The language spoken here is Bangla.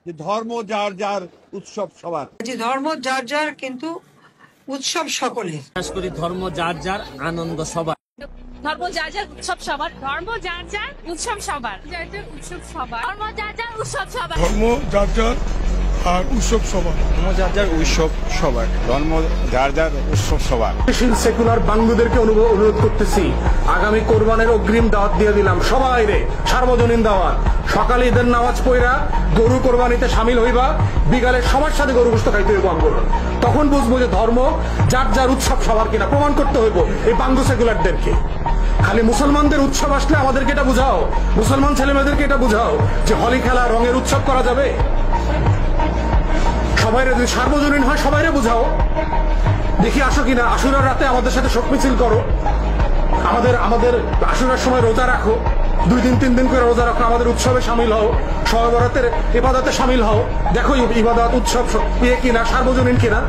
যে ধর্ম যার যার উৎসব সবার, যে ধর্ম যার যার কিন্তু উৎসব সকলের। বিশেষ করে ধর্ম যার যার আনন্দ সবার। ধর্ম যার যার উৎসব সবার। ধর্ম যার যার উৎসব সবার। যার যার উৎসব সবার। ধর্ম যার যার উৎসব সবার। ধর্ম যার যার আর উৎসব সবার। ধর্ম যার যার উৎসব সবার। ধর্ম যার যার উৎসব সবার। সেকুলার বাঙ্গুদেরকে অনুরোধ করতেছি, আগামী কোরবানের অগ্রিম দাওয়াত দিয়ে দিলাম সবাই রে, সার্বজনীন দাওয়াত। সকালে ঈদের নামাজ পড়া গরু কোরবানিতে সামিল হইবা, বিকালে সবার সাথে গরু গোশত খাইতে হইব আন্দোলন। তখন বুঝবো যে ধর্ম যার যার উৎসব সবার কিনা প্রমাণ করতে হইব এই বাঙ্গু সেকুলারদেরকে। খালি মুসলমানদের উৎসব আসলে আমাদেরকে এটা বুঝাও, মুসলমান ছেলেমেয়েদেরকে এটা বুঝাও যে হোলি খেলা রঙের উৎসব করা যাবে। সবাইরে যদি সার্বজনীন হয় সবাইরে বুঝাও, দেখি আসো কিনা। আশুরার রাতে আমাদের সাথে শোক মিছিল করো, আমাদের আশুরার সময় রোজা রাখো, 2 দিন 3 দিন করে রোজা রাখো, আমাদের উৎসবে সামিল হও, শবে বরাতের ইবাদতে সামিল হও। দেখো ইবাদত উৎসব কিনা, সার্বজনীন কিনা।